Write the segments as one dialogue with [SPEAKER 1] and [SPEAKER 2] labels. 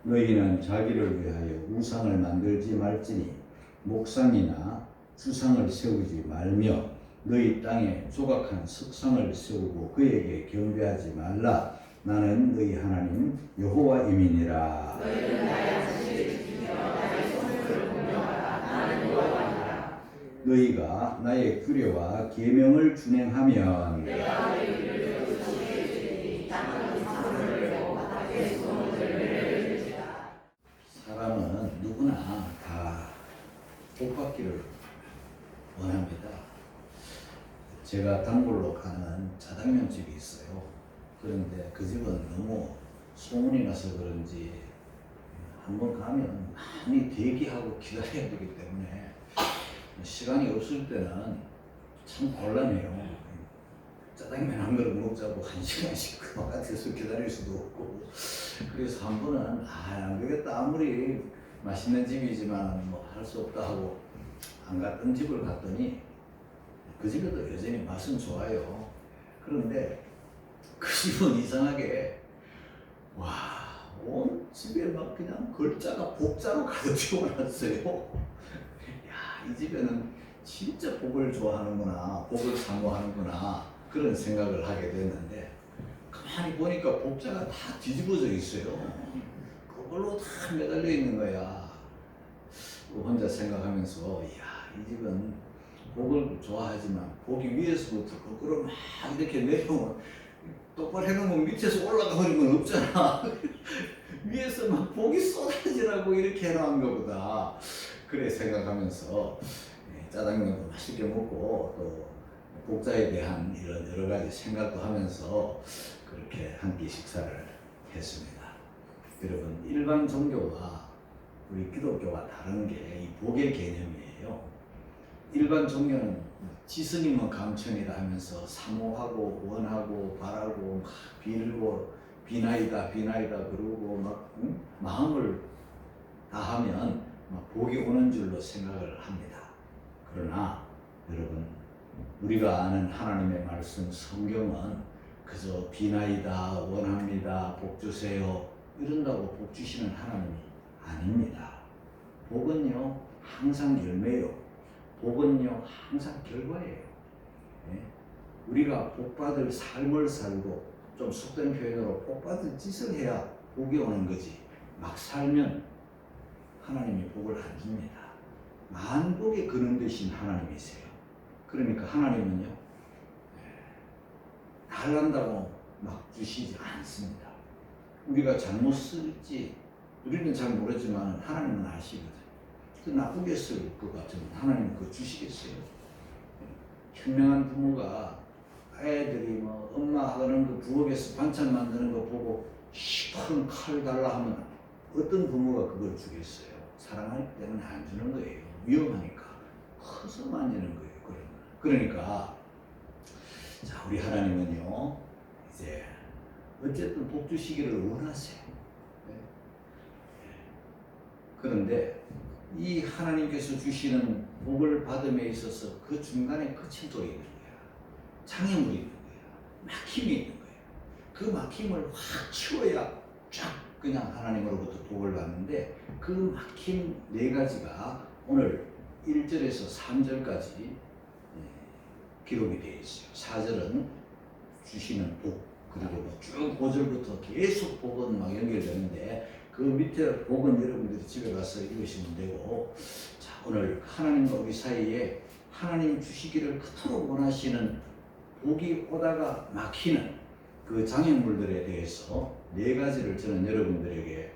[SPEAKER 1] 너희는 자기를 위하여 우상을 만들지 말지니 목상이나 주상을 세우지 말며 너희 땅에 조각한 석상을 세우고 그에게 경배하지 말라. 나는 너희 하나님 여호와임이니라.
[SPEAKER 2] 너희는 나의 자식을 지키며 나의 성물을 공경하라. 나는 여호와니라.
[SPEAKER 1] 너희가 나의 규례와 계명을 준행하면
[SPEAKER 2] 내가 너희를 조치해 주리니 땅은 사물을 내고 바닥에 소문을 내려주리라.
[SPEAKER 1] 사람은 누구나 다 복받기를 원합니다. 제가 단골로 가는 짜장면 집이 있어요. 그런데 그 집은 너무 소문이 나서 그런지 한번 가면 많이 대기하고 기다려야 되기 때문에 시간이 없을 때는 참 곤란해요. 짜장면 한 그릇 먹자고 1시간씩 그 바깥에서 기다릴 수도 없고, 그래서 한 번은 안 되겠다, 아무리 맛있는 집이지만 뭐 할 수 없다 하고 안 갔던 집을 갔더니 그 집에도 여전히 맛은 좋아요. 그런데 그 집은 이상하게 온 집에 막 그냥 글자가 복자로 가득 채워놨어요. 야, 이 집에는 진짜 복을 좋아하는구나, 복을 사모하는구나, 그런 생각을 하게 됐는데 가만히 보니까 복자가 다 뒤집어져 있어요. 그걸로 다 매달려 있는 거야. 혼자 생각하면서 이 집은 복을 좋아하지만 복이 위에서부터 거꾸로 막 이렇게 내려오면 똑바로 해놓으면 밑에서 올라가 버린 건 없잖아. 위에서 막 복이 쏟아지라고 이렇게 해놓은 거보다, 그래 생각하면서 짜장면도 맛있게 먹고 또 복자에 대한 이런 여러 가지 생각도 하면서 그렇게 한 끼 식사를 했습니다. 여러분, 일반 종교와 우리 기독교와 다른 게 이 복의 개념이에요. 일반 종교는 지스님은 감천이다 하면서 사모하고 원하고 바라고 막 빌고 비나이다 그러고 막 마음을 다하면 막 복이 오는 줄로 생각을 합니다. 그러나 여러분, 우리가 아는 하나님의 말씀 성경은 그저 비나이다, 원합니다, 복 주세요 이런다고 복 주시는 하나님이 아닙니다. 복은요 항상 열매요. 복은요 항상 결과예요. 우리가 복받을 삶을 살고, 좀 속된 표현으로 복받을 짓을 해야 복이 오는 거지, 막 살면 하나님이 복을 안 줍니다. 만복의 근원 되신 하나님이세요. 그러니까 하나님은요 달란다고 막 주시지 않습니다. 우리가 잘못 쓸지 우리는 잘 모르지만 하나님은 아시거든. 그 나쁘게 쓸 것 같으면 하나님은 그거 주시겠어요? 현명한 부모가 애들이 뭐 엄마 하는 그 부엌에서 반찬 만드는 거 보고 시큰 칼 달라 하면 어떤 부모가 그걸 주겠어요? 사랑하기 때문에 안 주는 거예요. 위험하니까. 커서 만지는 거예요. 그러니까 자, 우리 하나님은요 이제 어쨌든 복 주시기를 원하세요. 그런데 이 하나님께서 주시는 복을 받음에 있어서 그 중간에 거침돌이 있는 거야. 장애물이 있는 거야. 막힘이 있는 거야. 그 막힘을 확 치워야 쫙 그냥 하나님으로부터 복을 받는데, 그 막힘 4가지가 오늘 1절에서 3절까지 기록이 되어 있어요. 4절은 주시는 복, 그리고 쭉 5절부터 계속 복은 막 연결되는데, 그 밑에 복은 여러분들이 집에 가서 읽으시면 되고, 자, 오늘 하나님과 우리 사이에 하나님 주시기를 그토록 원하시는 복이 오다가 막히는 그 장애물들에 대해서 4가지를 저는 여러분들에게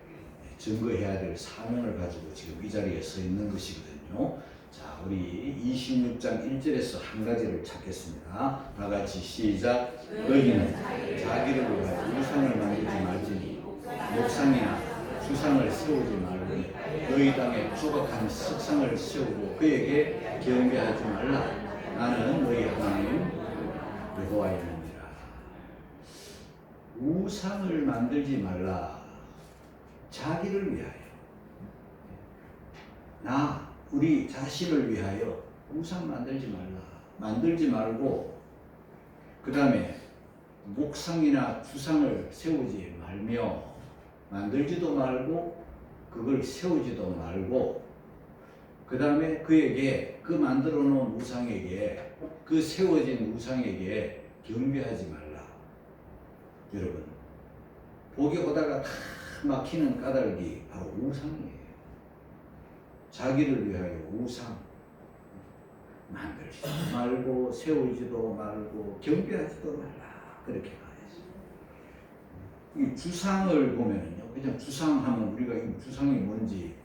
[SPEAKER 1] 증거해야 될 사명을 가지고 지금 이 자리에 서 있는 것이거든요. 자, 우리 26장 1절에서 한 가지를 찾겠습니다. 다 같이 시작. 너희는 자기를 위하여 우상을 만들지 말지니 목상이나 주상을 세우지 말고 너희 땅에 조각한 석상을 세우고 그에게 경배하지 말라. 나는 너희 하나님 여호와이니라. 우상을 만들지 말라. 자기를 위하여, 우리 자신을 위하여 우상 만들지 말라. 만들지 말고, 그 다음에 목상이나 주상을 세우지 말며, 만들지도 말고 그걸 세우지도 말고 그 다음에 그에게 그 만들어 놓은 우상에게 그 세워진 우상에게 경배하지 말라. 여러분 복이 오다가 다 막히는 까닭이 바로 우상이에요. 자기를 위하여 우상 만들지도 말고 세우지도 말고 경배하지도 말라. 그렇게 말했어요. 이 주상을 보면은요, 그냥 주상하면 우리가 이 주상이 뭔지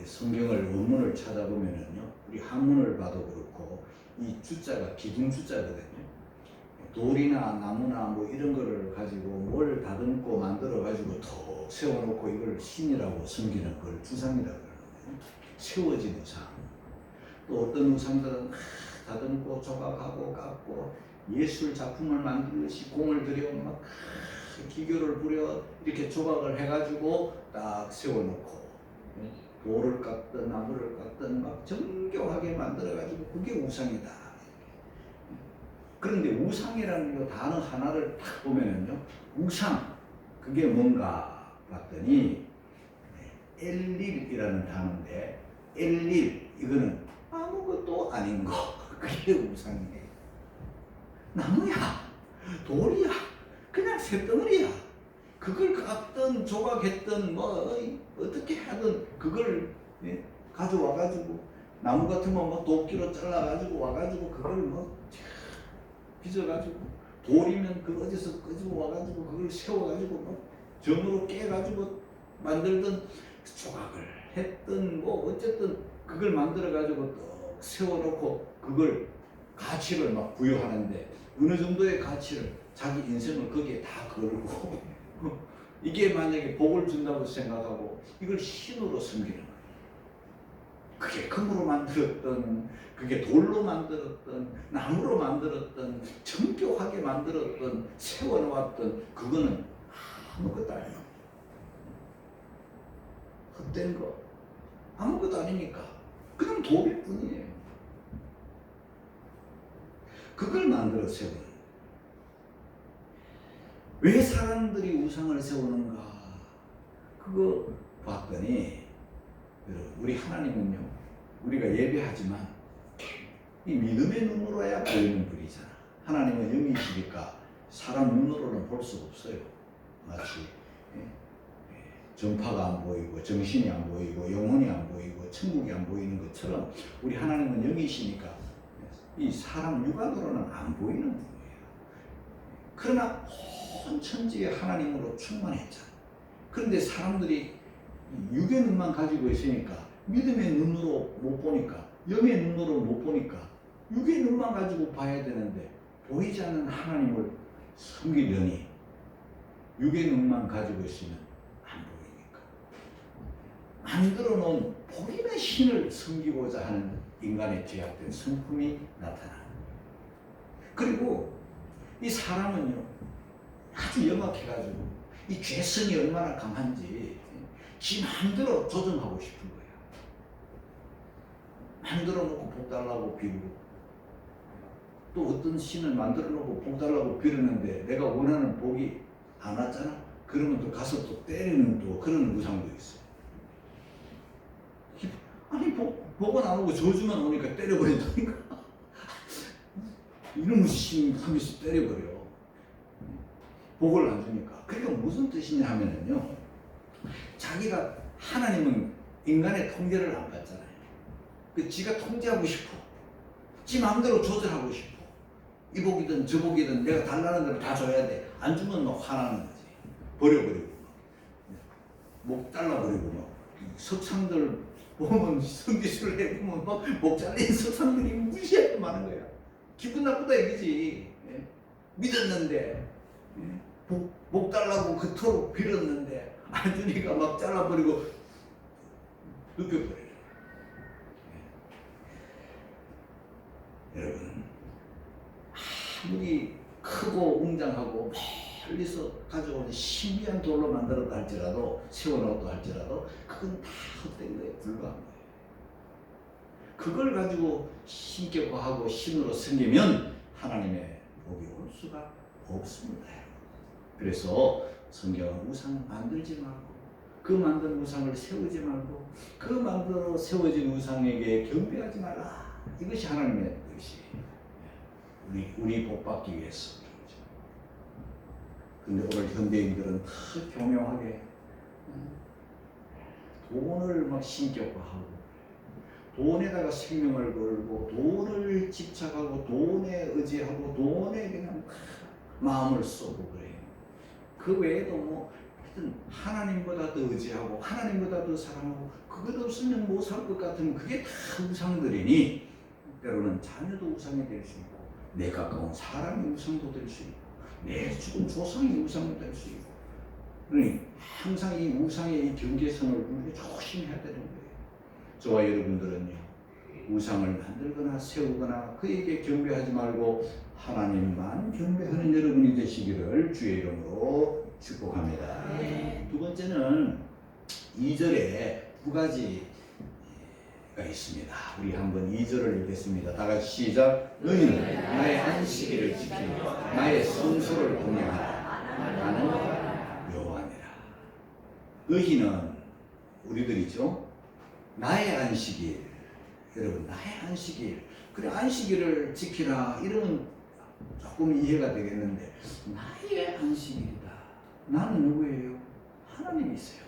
[SPEAKER 1] 성경을 원문을 찾아보면은요, 우리 한문을 봐도 그렇고 이 주자가 기둥 주자거든요. 돌이나 나무나 뭐 이런 거를 가지고 뭘 다듬고 만들어 가지고 더 세워놓고 이걸 신이라고 섬기는 걸 주상이라고 그러거든요. 세워진 우상. 또 어떤 우상들은 다듬고 조각하고 깎고 예술 작품을 만들듯이 공을 들여 막 기교를 부려 이렇게 조각을 해가지고 딱 세워놓고 돌을 깎든 나무를 깎든 막 정교하게 만들어가지고 그게 우상이다. 그런데 우상이라는 이 단어 하나를 딱 보면은요, 우상 그게 뭔가 봤더니 엘릴이라는 단어인데 엘릴 이거는 아무것도 아닌 거 그게 우상이에요. 나무야, 돌이야, 그냥 쇳덩어리야. 그걸 깎든 조각했든 뭐 어떻게 하든 그걸 가져와가지고 나무 같으면 뭐 도끼로 잘라가지고 와가지고 그걸 뭐 빚어가지고 돌이면 그 어디서 끄집어 와가지고 그걸 세워가지고 뭐 점으로 깨가지고 만들던 조각을 했던 뭐 어쨌든 그걸 만들어가지고 또 세워놓고 그걸 가치를 막 부여하는데 어느 정도의 가치를 자기 인생을 거기에 다 걸고 이게 만약에 복을 준다고 생각하고 이걸 신으로 섬기는 거예요. 그게 금으로 만들었던, 그게 돌로 만들었던, 나무로 만들었던, 정교하게 만들었던, 세워놓았던 그거는 아무것도 아니에요. 헛된 거 아무것도 아니니까 그냥 돌일 뿐이에요. 그걸 만들어 세우는 거예요. 왜 사람들이 우상을 세우는가? 그거 봤더니 우리 하나님은요, 우리가 예배하지만 이 믿음의 눈으로야 보이는 분이잖아. 하나님은 영이시니까 사람 눈으로는 볼 수 없어요. 마치 전파가 안 보이고 정신이 안 보이고 영혼이 안 보이고 천국이 안 보이는 것처럼 우리 하나님은 영이시니까 이 사람 육안으로는 안 보이는 분이에요. 그러나 온 천지의 하나님으로 충만했잖아. 그런데 사람들이 육의 눈만 가지고 있으니까 믿음의 눈으로 못 보니까 영의 눈으로 못 보니까 육의 눈만 가지고 봐야 되는데 보이지 않는 하나님을 섬기려니 육의 눈만 가지고 있으면 안 보이니까 만들어 놓은 보이는 신을 섬기고자 하는 인간의 죄악된 성품이 나타나는 거예요. 그리고 이 사람은요 아주 영악해가지고 이 죄성이 얼마나 강한지 지 마음대로 조정하고 싶은 거야. 만들어 놓고 복 달라고 빌고 또 어떤 신을 만들어 놓고 복 달라고 빌었는데 내가 원하는 복이 안 왔잖아. 그러면 또 가서 또 때리는 또 그런 우상도 있어요. 아니 복은 안 오고 저주만 오니까 때려버린다니까. 이놈의 신 하면서 때려버려. 복을 안 주니까. 그러니까 무슨 뜻이냐 하면은요, 자기가 하나님은 인간의 통제를 안 받잖아요. 그 지가 통제하고 싶어. 지 마음대로 조절하고 싶어. 이 복이든 저 복이든 내가 달라는 대로 다 줘야 돼. 안 주면 막 화나는 거지. 버려버리고 목 잘라버리고 막 석상들 보면 성기술을 해보면 막 목 잘린 석상들이 무시하게 많은 거야. 기분 나쁘다 이거지. 믿었는데 목 달라고 그토록 빌었는데 안 주니까 막 잘라버리고 눕혀버려요. 여러분 아무리 크고 웅장하고 멀리서 가져온 신비한 돌로 만들었다 할지라도 세워놓았다 할지라도 그건 다 헛된 거에 불과한 거예요. 그걸 가지고 신격화하고 신으로 섬기면 하나님의 복이 올 수가 없습니다. 그래서 성경은 우상 만들지 말고 그 만든 우상을 세우지 말고 그 만들어 세워진 우상에게 경배하지 말라. 이것이 하나님의 뜻이 우리 복받기 위해서. 근데 오늘 현대인들은 다 교묘하게 돈을 막 신격화하고 돈에다가 생명을 걸고 돈을 집착하고 돈에 의지하고 돈에 그냥 마음을 쏟고 그래요. 그 외에도 뭐 하여튼 하나님보다 더 의지하고 하나님보다 더 사랑하고 그것 없으면 못 살 것 같은 그게 다 우상들이니 때로는 자녀도 우상이 될 수 있고 내 가까운 사람이 우상도 될 수 있고 내 죽은 조상이 우상이 될 수 있고 그러니 항상 이 우상의 이 경계선을 우리가 조심해야 되는 거예요. 저와 여러분들은요 우상을 만들거나 세우거나 그에게 경배하지 말고 하나님만 경배하는 여러분이 되시기를 주의 이름으로 축복합니다. 두 번째는 2절에 두 가지가 있습니다. 우리 한번 2절을 읽겠습니다. 다 같이 시작. 너희는 나의 안식일을 지키고 나의 성소를 공양하라. 나는 여호와니라. 너희는 우리들이죠. 나의 안식일. 여러분 나의 안식일. 그래 안식일을 지키라 이러면 조금 이해가 되겠는데 나의 안식일이다. 나는 누구예요? 하나님이세요.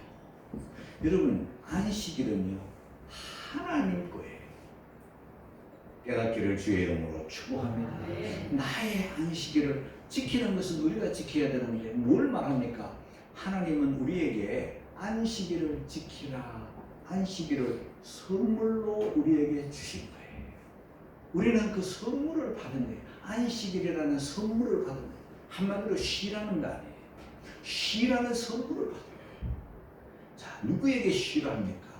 [SPEAKER 1] 여러분 안식일은요 하나님 거예요. 깨닫기를 주의 이름으로 축복합니다. 나의 안식일을 지키는 것은 우리가 지켜야 되는데 뭘 말합니까? 하나님은 우리에게 안식일을 지키라. 안식일을 선물로 우리에게 주신 거예요. 우리는 그 선물을 받은 거예요. 안식일이라는 선물을 받은 거예요. 한마디로 쉬라는 거 아니에요. 쉬라는 선물을 받아요. 자, 누구에게 쉬랍니까?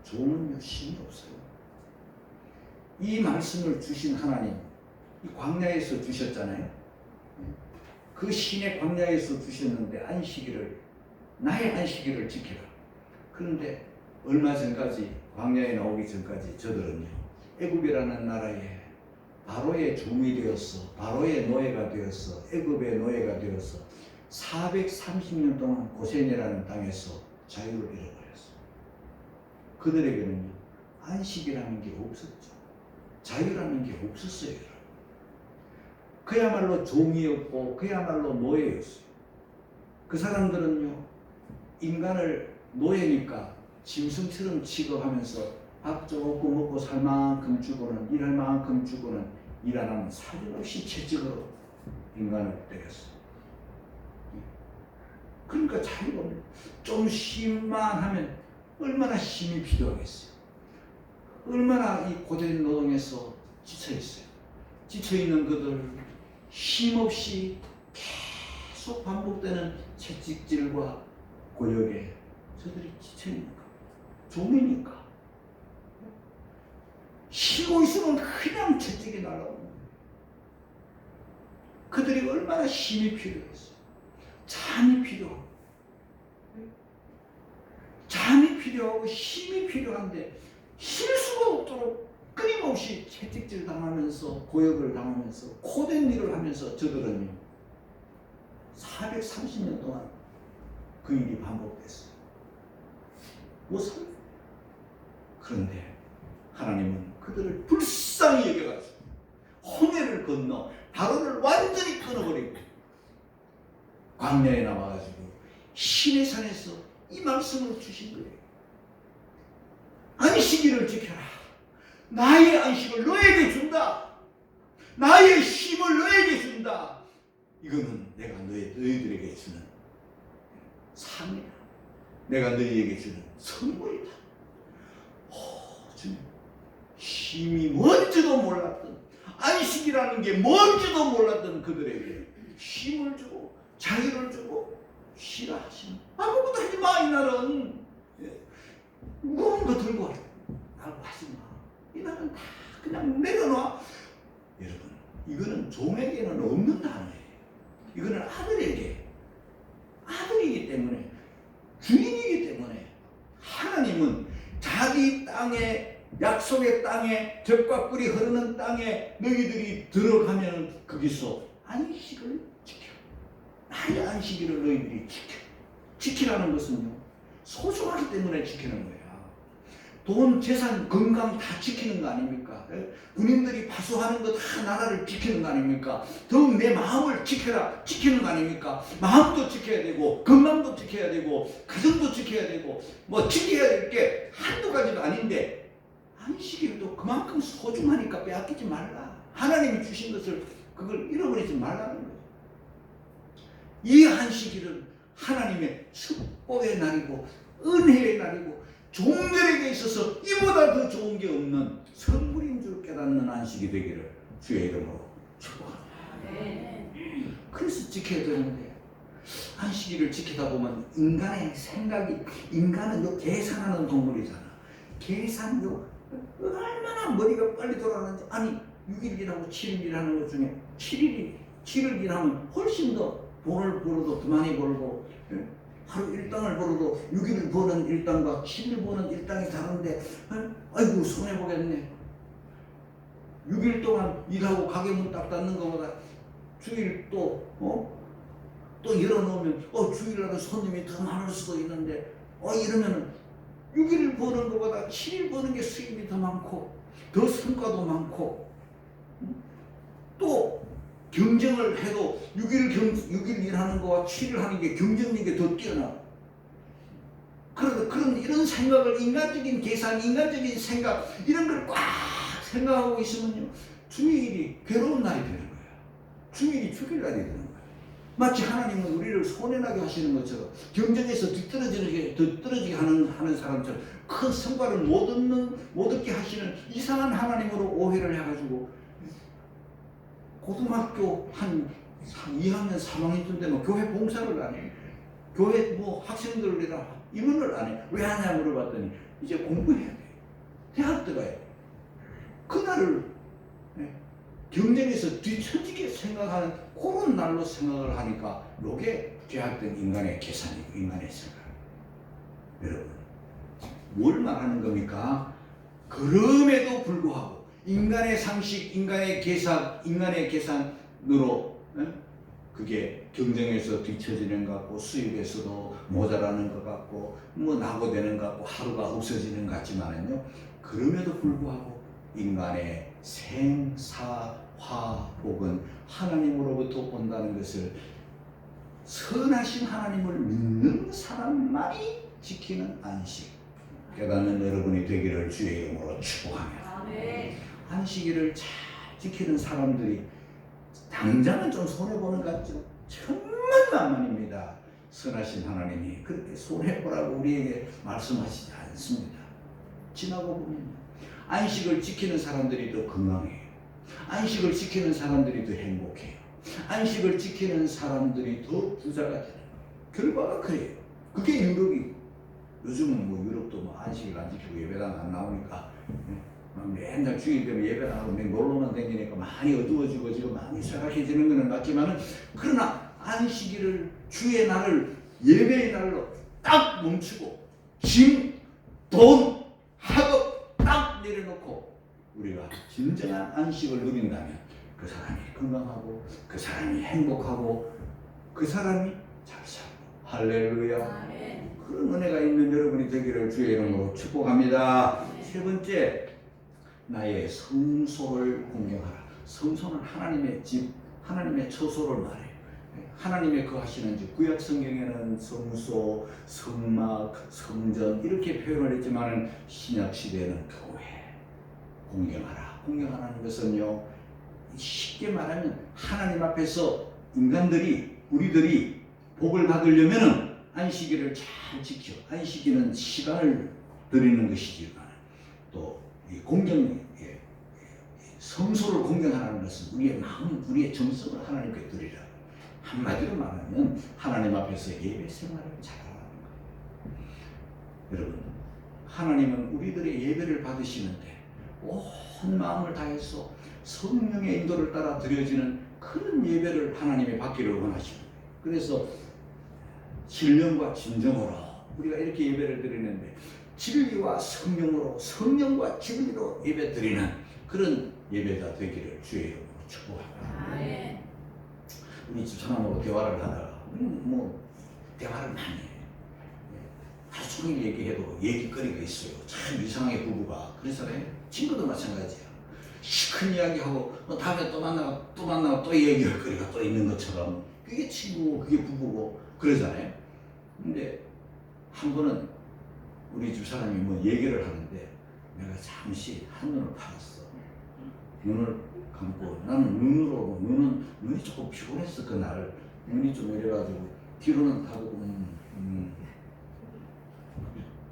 [SPEAKER 1] 종은요 쉼이 없어요. 이 말씀을 주신 하나님, 이 광야에서 주셨잖아요. 그 신의 광야에서 주셨는데 안식일을 나의 안식일을 지키라. 그런데 얼마 전까지 광야에 나오기 전까지 저들은요 애굽이라는 나라에 바로의 종이 되었어. 바로의 노예가 되었어. 애굽의 노예가 되었어. 430년 동안 고센이라는 땅에서 자유를 잃어버렸어. 그들에게는요 안식이라는 게 없었죠. 자유라는 게 없었어요. 그야말로 종이었고 그야말로 노예였어요. 그 사람들은요 인간을 노예니까 짐승처럼 취급하면서 밥 조금 먹고 살 만큼 주고는 일할 만큼 주고는 일 안 하면 사정없이 채찍으로 인간을 때렸어요. 그러니까 자유가 없는 좀 쉼만 하면 얼마나 힘이 필요하겠어요. 얼마나 이 고된 노동에서 지쳐있어요. 지쳐있는 그들 힘없이 계속 반복되는 채찍질과 고역에 저들이 지쳐있는 거예요. 종이니까. 쉬고 있으면 그냥 채찍이 날아오는 거예요. 그들이 얼마나 힘이 필요했어요. 잠이 필요하고 잠이 필요하고 힘이 필요한데 쉴 수가 없도록 끊임없이 채찍질 당하면서 고역을 당하면서 고된 일을 하면서 저들은요 430년 동안 그 일이 반복됐어요. 못 살아요. 그런데 하나님은 그들을 불쌍히 여겨가지고 홍해를 건너 바로를 완전히 끊어버리고 광야에 나와가지고 신의 산에서 이 말씀을 주신 거예요. 안식일을 지켜라. 나의 안식을 너에게 준다. 나의 쉼을 너에게 준다. 이거는 내가 너희들에게 주는 상이다. 내가 너희에게 주는 선물이다. 주님, 쉼이 뭔지도 몰랐던 안식이라는 게 뭔지도 몰랐던 그들에게 쉼을 주고 자유를 주고 쉬라 하시는 아무것도 하지 마. 이날은 무거운 거 들고 와라. 나하고 하지 마. 이날은 다 그냥 내려놔. 여러분 이거는 종에게는 없는 단어예요. 이거는 아들이기 때문에 주인이기 때문에 하나님은 자기 땅에 약속의 땅에 젖과 꿀이 흐르는 땅에 너희들이 들어가면 거기서 안식을 지켜. 나의 안식일을 너희들이 지켜. 지키라는 것은요, 소중하기 때문에 지키는 거야. 돈, 재산, 건강 다 지키는 거 아닙니까? 군인들이 파수하는 거 다 나라를 지키는 거 아닙니까? 더욱 내 마음을 지켜라, 지키는 거 아닙니까? 마음도 지켜야 되고, 건강도 지켜야 되고, 가정도 지켜야 되고, 뭐 지켜야 될 게 한두 가지도 아닌데, 안식일도 그만큼 소중하니까 빼앗기지 말라. 하나님이 주신 것을 그걸 잃어버리지 말라는 거예요. 이 안식일은 하나님의 축복의 날이고, 은혜의 날이고, 종들에게 있어서 이보다 더 좋은 게 없는 선물인 줄 깨닫는 안식이 되기를 주의 이름으로 축복합니다. 그래서 지켜야 되는데, 안식일을 지키다 보면 인간의 생각이, 인간은 요 계산하는 동물이잖아. 계산요 얼마나 머리가 빨리 돌아가는지. 아니 6일 일하고 7일 일하는 것 중에 7일 일하면 훨씬 더 돈을 벌어도 더 많이 벌고, 하루 일당을 벌어도 6일 버는 일당과 7일 버는 일당이 다른데, 아이고 손해보겠네. 6일 동안 일하고 가게 문 딱 닫는 것보다 주일 또 열어놓으면 주일날은 손님이 더 많을 수도 있는데, 이러면은 6일 버는 것보다 7일 버는 게 수입이 더 많고 더 성과도 많고, 또 경쟁을 해도 6일 일하는 거와 7일 하는 게 경쟁력이 더 뛰어나. 그런 이런 생각을, 인간적인 계산, 인간적인 생각, 이런 걸 꽉 생각하고 있으면요, 주일이 괴로운 날이 되는 거예요. 주일이 죽일 날이 되는 거예요. 마치 하나님은 우리를 손해나게 하시는 것처럼, 경쟁에서 뒤떨어지게 하는 사람처럼 큰 성과를 못 얻게 하시는 이상한 하나님으로 오해를 해가지고, 고등학교 한 2학년 3학년쯤 되면 교회 봉사를 안 해. 교회 뭐 학생들이랑 임원을 안 해. 왜 하냐 물어봤더니 이제 공부해야 돼. 대학 들어가야 돼. 그날을 경쟁에서 뒤처지게 생각하는 그런 날로 생각을 하니까, 이게 죄악된 인간의 계산이고 인간의 생각. 여러분, 뭘 말하는 겁니까? 그럼에도 불구하고 인간의 상식, 인간의 계산으로 그게 경쟁에서 뒤처지는 것 같고, 수입에서도 모자라는 것 같고, 뭐 낙오되는 것 같고, 하루가 없어지는 것 같지만은요, 그럼에도 불구하고 인간의 생사화복은 하나님으로부터 온다는 것을 선하신 하나님을 믿는 사람만이 지키는 안식 깨닫는 여러분이 되기를 주의 이름으로 축복합니다. 안식일을 잘 지키는 사람들이 당장은 좀 손해보는 것 같죠? 천만만만입니다. 선하신 하나님이 그렇게 손해보라고 우리에게 말씀하시지 않습니다. 지나고 보면 안식을 지키는 사람들이 더 건강해요. 안식을 지키는 사람들이 더 행복해요. 안식을 지키는 사람들이 더 부자가 되는 거예요. 결과가 그래요. 그게 유럽이. 요즘은 뭐 유럽도 뭐 안식일 안 지키고 예배당 안 나오니까 맨날 주일 되면 예배 안 하고 놀러만 다니니까 많이 어두워지고 지금 많이 쇠락해지는 것은 맞지만은, 그러나 안식일을, 주의 날을 예배의 날로 딱 멈추고 짐, 돈, 학업 딱 내려놓고 우리가 진정한 안식을 누린다면 그 사람이 건강하고, 그 사람이 행복하고, 그 사람이 잘 살고. 할렐루야. 그런 은혜가 있는 여러분이 되기를 주의 이름으로 축복합니다. 세 번째, 나의 성소를 공경하라. 성소는 하나님의 집, 하나님의 처소를 말해요. 하나님의 거하시는 집. 구약 성경에는 성소, 성막, 성전 이렇게 표현을 했지만 신약 시대에는 교회 공경하라. 공경하라는 것은요, 쉽게 말하면 하나님 앞에서 인간들이, 우리들이 복을 받으려면은 안식일을 잘 지켜. 안식일은 시간을 드리는 것이지만, 또 이 성소를 공경하라는 것은 우리의 마음, 우리의 정성을 하나님께 드리라. 한마디로 말하면 하나님 앞에서 예배 생활을 잘하라는 거예요. 여러분, 하나님은 우리들의 예배를 받으시는데 온 마음을 다해서 성령의 인도를 따라 드려지는 그런 예배를 하나님이 받기를 원하십니다. 그래서 신령과 진정으로 우리가 이렇게 예배를 드리는데, 진리와 성령으로, 성령과 진리로 예배 드리는 그런 예배가 되기를 주의 이름으로 축복합니다. 우리 집사람하고 대화를 하다가 뭐 대화를 많이 해. 하루 종일 얘기해도 얘기거리가 있어요. 참 이상하게 부부가. 그래서 친구도 마찬가지야. 큰 이야기하고 다음에 또 만나고 또 얘기할 거리가 또 있는 것처럼 그게 친구고 그게 부부고 그러잖아요. 근데 한 번은 우리 집사람이 뭐 얘기를 하는데 내가 잠시 한눈을 팔았어. 눈을 감고 나는 눈이 조금 피곤했어. 그날 눈이 좀 이래가지고 뒤로는 가고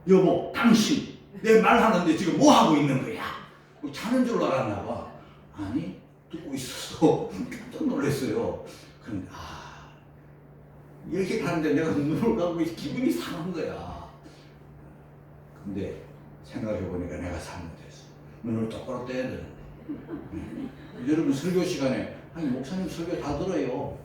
[SPEAKER 1] 여보 당신 내 말하는데 지금 뭐 하고 있는 거야? 자는 줄 알았나 봐. 아니 듣고 있었어. 깜짝 놀랐어요. 그런데 얘기를 하는데 내가 눈을 감고 기분이 상한 거야. 근데 생각해보니까 내가 잘못했어. 눈을 똑바로 떼야 되는데. 여러분 설교 시간에 아니 목사님 설교 다 들어요.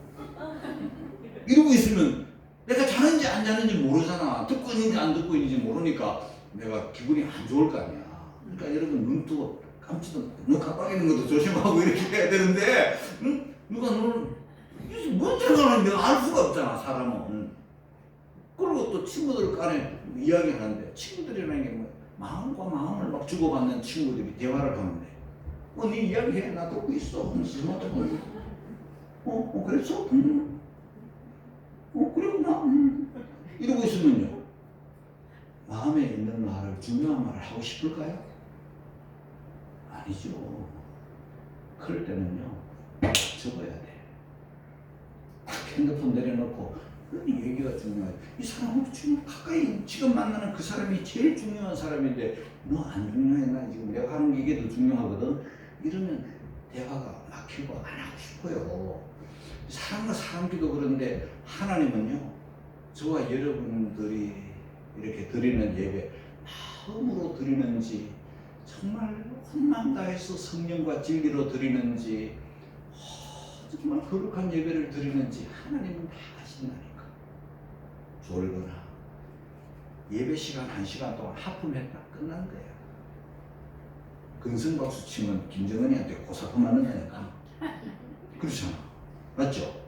[SPEAKER 1] 이러고 있으면 내가 자는지 안 자는지 모르잖아. 듣고 있는지 안 듣고 있는지 모르니까 내가 기분이 안 좋을 거 아니야. 그러니까 여러분 눈도 감지도 눈 깜빡이는 것도 조심하고 이렇게 해야 되는데 누가 눈을 뭔 생각을 내가 알 수가 없잖아 사람은. 그리고 또 친구들 간에 이야기하는데 친구들이라는 게 뭐 마음과 마음을 막 주고받는 친구들이 대화를 하는데 네 이야기해 나 듣고 있어. 스마트폰 그랬어? 그랬구나. 이러고 있으면요 마음에 있는 말을 중요한 말을 하고 싶을까요? 아니죠. 그럴 때는요 접어야 돼. 핸드폰 내려놓고 얘기가 중요해. 이 사람은 지금 가까이 지금 만나는 그 사람이 제일 중요한 사람인데 너 안 중요해? 나 지금 내가 하는 게 이게 더 중요하거든. 이러면 대화가 막히고 안 하고 싶어요. 사람과 사람끼리도 그런데 하나님은요 저와 여러분들이 이렇게 드리는 예배 마음으로 드리는지 정말 혼만 다해서 성령과 진리로 드리는지 정말 거룩한 예배를 드리는지 하나님은 다 아신다니까. 졸거나 예배 시간 1시간 동안 하품했다 끝난 거야. 근성박수 치면 김정은이한테 고사품 하는 거니까. 그렇잖아. 맞죠?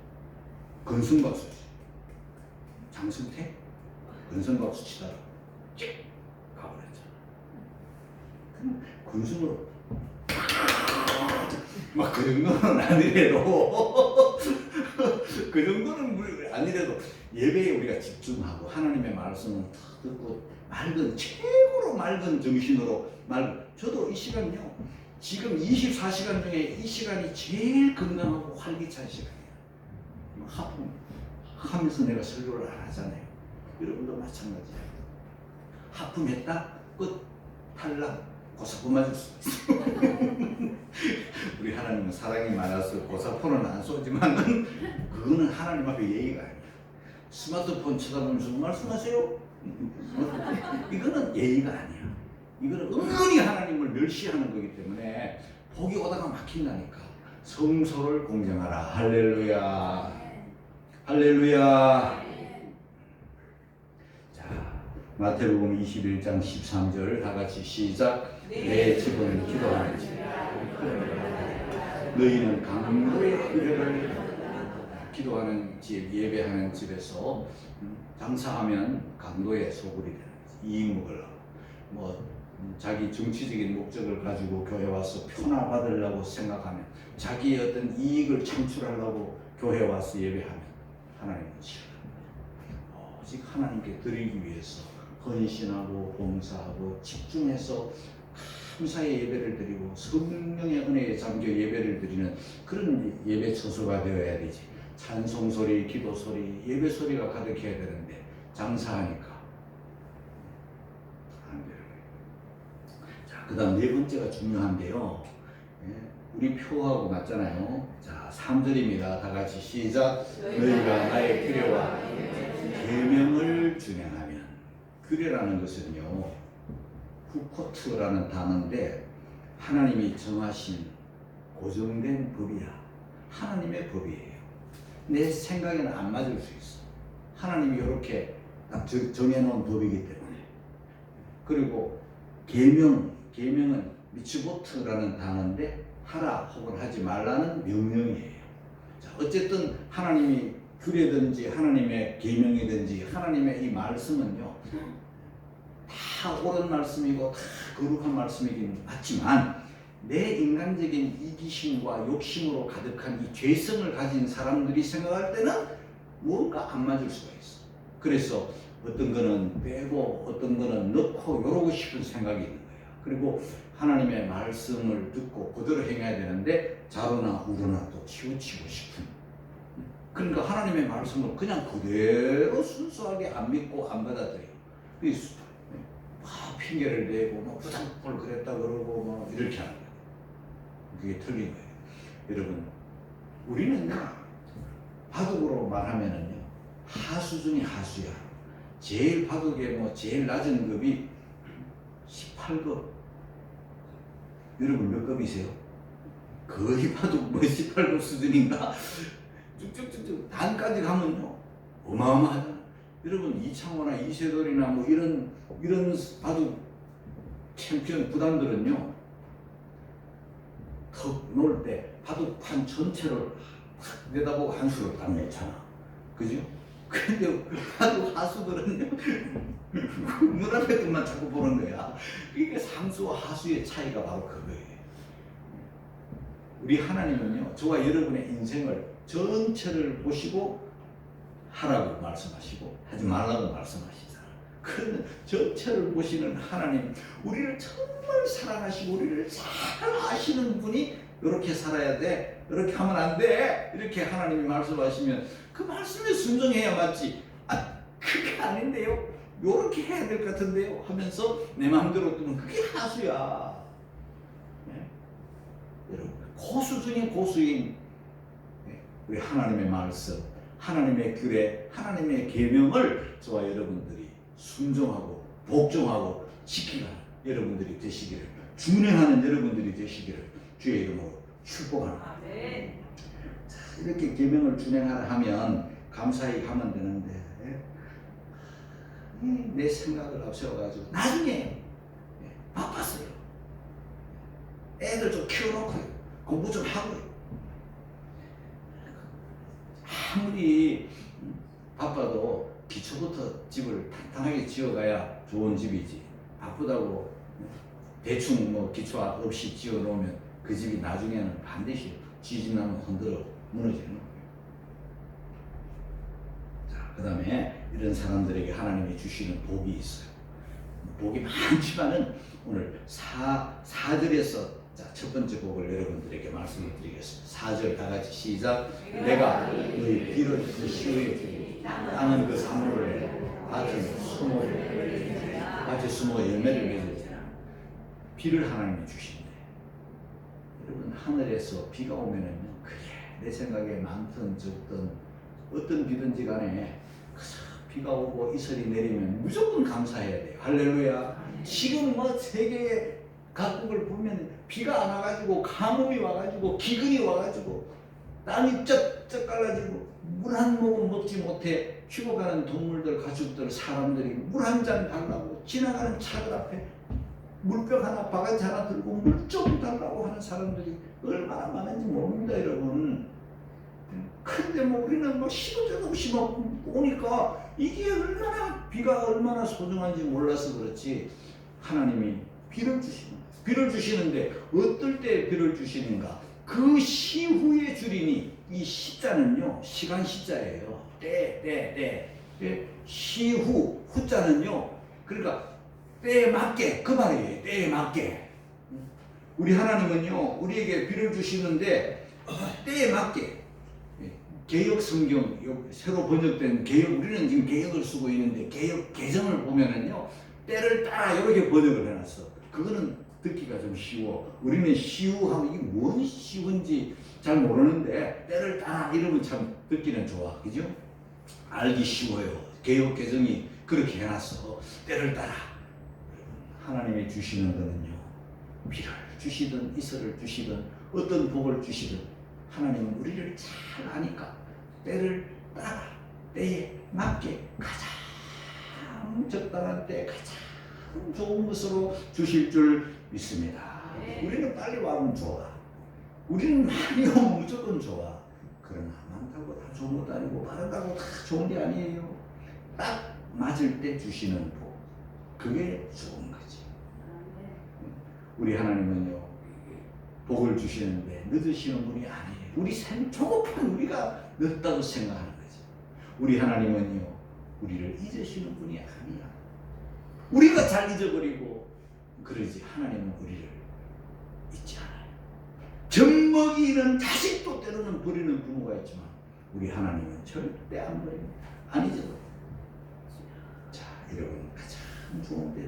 [SPEAKER 1] 근성박수 장승태 근성박수 치다가 찍 가버렸잖아. 근성으로 막 그 정도는 아니래도 그 정도는 아니래도 예배에 우리가 집중하고 하나님의 말씀을 듣고 최고로 맑은 정신으로 저도 이 시간요 지금 24시간 중에 이 시간이 제일 건강하고 활기찬 시간이에요. 하품하면서 내가 설교를 안 하잖아요. 여러분도 마찬가지예요. 하품했다 끝 탈락 고사포 맞을 수 있어. 우리 하나님은 사랑이 많아서 고사포는 안 쏘지만은 그거는 하나님 앞에 예의가 아니야. 스마트폰 쳐다보면서 말씀하세요? 이거는 예의가 아니야. 이거는 은근히 하나님을 멸시하는 거기 때문에 복이 오다가 막힌다니까. 성소를 공정하라. 할렐루야. 할렐루야. 자, 마태복음 21장 13절 다 같이 시작. 내 집은 기도하는 집. 너희는 강도의 의뢰를 기도하는 집, 예배하는 집에서 장사하면 강도의 소굴이 되는 이익목을 자기 정치적인 목적을 가지고 교회 와서 표나 받으려고 생각하면 자기의 어떤 이익을 창출하려고 교회 와서 예배하면 하나님은 싫어합니다. 오직 하나님께 드리기 위해서 헌신하고 봉사하고 집중해서 감사의 예배를 드리고 성령의 은혜에 잠겨 예배를 드리는 그런 예배 처소가 되어야 되지. 찬송 소리, 기도 소리, 예배 소리가 가득해야 되는데 장사하니까 안 돼요. 자, 그다음 네 번째가 중요한데요. 우리 표하고 맞잖아요. 자, 3절입니다. 다 같이 시작. 너희가 나의 규례와 계명을 준행하면. 규례라는 것은요. 후코트라는 단어인데 하나님이 정하신 고정된 법이야. 하나님의 법이에요. 내 생각에는 안 맞을 수 있어. 하나님이 이렇게 딱 정해놓은 법이기 때문에. 그리고 계명은 미츠보트라는 단어인데 하라 혹은 하지 말라는 명령이에요. 자, 어쨌든 하나님이 규례든지 하나님의 계명이든지 하나님의 이 말씀은요 다 옳은 말씀이고 다 거룩한 말씀이긴 맞지만 내 인간적인 이기심과 욕심으로 가득한 이 죄성을 가진 사람들이 생각할 때는 뭔가 안 맞을 수가 있어. 그래서 어떤 거는 빼고 어떤 거는 넣고 이러고 싶은 생각이 있는 거야. 그리고 하나님의 말씀을 듣고 그대로 행해야 되는데 자루나 우루나 또 치우치고 싶은. 그러니까 하나님의 말씀을 그냥 그대로 순수하게 안 믿고 안 받아들여요. 막 핑계를 대고 뭐 부당불 그랬다 그러고 뭐 이렇게 하는 거예요. 그게 틀린 거예요. 여러분, 우리는요 바둑으로 말하면은요 하수 중에 하수야. 제일 바둑의 뭐 제일 낮은 급이 18급. 여러분 몇 급이세요? 거의 바둑 뭐 18급 수준인가? 쭉쭉쭉쭉 단까지 가면요 어마어마하잖아. 여러분 이창호나 이세돌이나 뭐 이런 바둑 챔피언 구단들은요 턱 놓을 때 바둑판 전체를 탁 내다보고 한 수를 딱 놓잖아. 그죠? 근데 바둑 하수들은요 눈앞에 것만 자꾸 보는 거야. 그러니까 상수와 하수의 차이가 바로 그거예요. 우리 하나님은요 저와 여러분의 인생을 전체를 보시고 하라고 말씀하시고 하지 말라고 말씀하시잖아. 그 전체를 보시는 하나님, 우리를 정말 사랑하시고 우리를 잘 아시는 분이 이렇게 살아야 돼, 이렇게 하면 안 돼, 이렇게 하나님이 말씀하시면 그 말씀에 순종해야 맞지. 아 그게 아닌데요, 요렇게 해야 될 것 같은데요 하면서 내 마음대로 뜨면 그게 하수야. 네? 여러분 고수 중에 고수인 우리 하나님의 말씀, 하나님의 규례, 하나님의 계명을 저와 여러분들이 순종하고 복종하고 지키는 여러분들이 되시기를, 준행하는 여러분들이 되시기를 주의 이름으로 축복합니다. 자, 이렇게 계명을 준행하라 하면 감사히 하면 되는데 내 생각을 앞세워가지고 나중에 바빴어요. 애들 좀 키워놓고요, 공부 좀 하고요. 아무리 바빠도 기초부터 집을 탄탄하게 지어가야 좋은 집이지. 바쁘다고 대충 뭐 기초 없이 지어 놓으면 그 집이 나중에는 반드시 지진나면 흔들어 무너지는 거예요. 자, 그 다음에 이런 사람들에게 하나님이 주시는 복이 있어요. 복이 많지만은 오늘 4절에서 자, 첫 번째 복을 여러분들에게 말씀을 드리겠습니다. 4절 다 같이 시작. 내가 너희 비를 시우에 주니 땅은 그 사물을 내고 밭은 수모 열매를 맺으리라. 비를 하나님이 주신대. 여러분 하늘에서 비가 오면은요, 그래 내 생각에 많든 적든 어떤 비든지 간에 비가 오고 이슬이 내리면 무조건 감사해야 돼요. 할렐루야. 지금 뭐 세계에 각국을 보면 비가 안 와가지고 가뭄이 와가지고 기근이 와가지고 땅이 쩍쩍 갈라지고 물 한 모금 먹지 못해 죽어가는 동물들, 가축들, 사람들이 물 한 잔 달라고 지나가는 차들 앞에 물병 하나, 바가지 하나 들고 물 좀 달라고 하는 사람들이 얼마나 많은지 모릅니다, 여러분. 근데 뭐 우리는 뭐 시도 때도 없이 막 오니까 이게 얼마나 비가 얼마나 소중한지 몰라서 그렇지. 하나님이 비를 주시는데 어떨 때 비를 주시는가? 그 시후에 줄이니, 이 시자는요 시간 시자예요. 때 시후, 후자는요 그러니까 때에 맞게, 그 말이에요. 때에 맞게. 우리 하나님은요 우리에게 비를 주시는데 때에 맞게. 개역 성경 새로 번역된 개역, 우리는 지금 개역을 쓰고 있는데 개역 개정을 보면은요 때를 따라 이렇게 번역을 해놨어. 그거는 듣기가 좀 쉬워. 우리는 시우하면 이게 뭔 시우인지 잘 모르는데 때를 따라 이러면 참 듣기는 좋아. 그죠? 알기 쉬워요. 개역 개정이 그렇게 해놨어. 때를 따라. 하나님이 주시는 거는요, 비를 주시든 이슬을 주시든 어떤 복을 주시든 하나님은 우리를 잘 아니까 때를 따라 때에 맞게 가장 적당한 때 가장 좋은 것으로 주실 줄 믿습니다. 우리는 빨리 와면 좋아. 우리는 많이 오면 무조건 좋아. 그러나 좋은 것도 아니고 바른다고 다 좋은 게 아니에요. 딱 맞을 때 주시는 복, 그게 좋은 거지. 우리 하나님은요, 복을 주시는데 늦으시는 분이 아니에요. 우리 삶 조급한 우리가 늦다고 생각하는 거지. 우리 하나님은요, 우리를 잊으시는 분이 아니야. 우리가 잘 잊어버리고 그러지, 하나님은 우리를 잊지 않아요. 젖먹이는 자식도 때로는 버리는 부모가 있지만 우리 하나님은 절대 안 버립니다. 안 잊어버려요. 자, 여러분, 가장 좋은 때,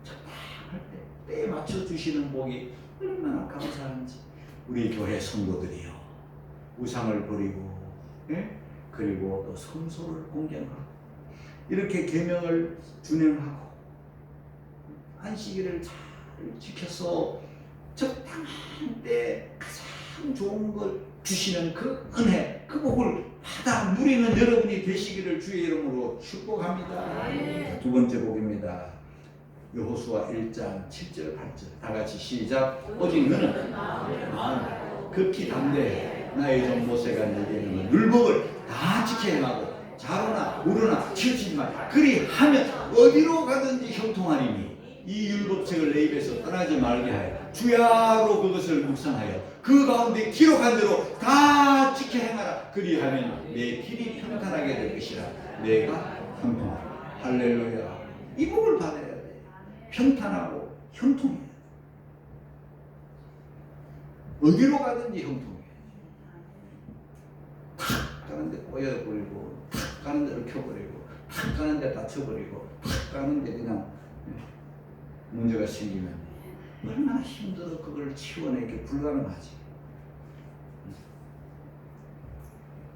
[SPEAKER 1] 적당할 때, 때에 맞춰 주시는 복이 얼마나 감사한지. 우리 교회 성도들이요, 우상을 버리고, 예? 그리고 또 성소를 공경하고, 이렇게 계명을 준행하고, 안식일을 잘 지켜서 적당한 때 가장 좋은 걸 주시는 그 은혜, 그 복을 받아 누리는 여러분이 되시기를 주의 이름으로 축복합니다. 두 번째 복입니다. 여호수아 1장 7절 8절 다 같이 시작. 오직 너는 마음 극히 담대해 나의 종 모세가 내게 있는 율법을 다 지켜 행하고 자로나 우로나 치우치지 마. 그리하면 어디로 가든지 형통하리니 이 율법책을 내 입에서 떠나지 말게 하여 주야로 그것을 묵상하여 그 가운데 기록한 대로 다 지켜 행하라. 그리하면 내 길이 평탄하게 될 것이라. 내가 형통하라. 할렐루야. 이 복을 받아야 돼. 평탄하고 형통해. 어디로 가든지 형통해. 탁 가는데 꼬여버리고, 탁 가는데 얽혀버리고, 탁 가는데 다쳐버리고, 탁 가는데 그냥 문제가 생기면 얼마나 힘들어. 그걸 치워내기 불가능하지.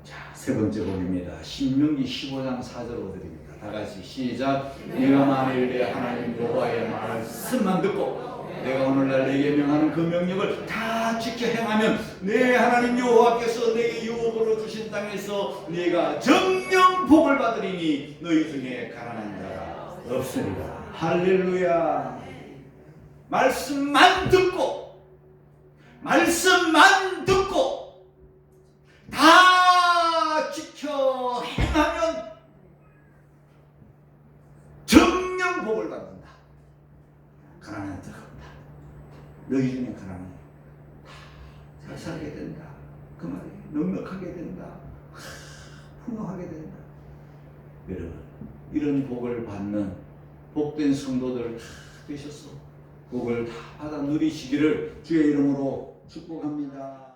[SPEAKER 1] 자, 세 번째 복입니다. 신명기 15장 4절 5절입니다. 다 같이 시작. 내가 만일 내 하나님 여호와의 말씀만 듣고 내가 오늘날 내게 명하는 그 명령을 다 지켜 행하면 내 하나님 여호와께서 내게 유업으로 주신 땅에서 내가 정령 복을 받으리니 너희 중에 가난한 자가 없으리라. 할렐루야. 말씀만 듣고 다 지켜 행하면 정령 복을 받는다. 가난한 자가 없다. 너희 중에 가난한 다 잘 살게 된다. 그 말이 넉넉하게 된다. 풍요하게 된다. 여러분, 이런 복을 받는 복된 성도들 다 되셔서 복을 다 받아 누리시기를 주의 이름으로 축복합니다.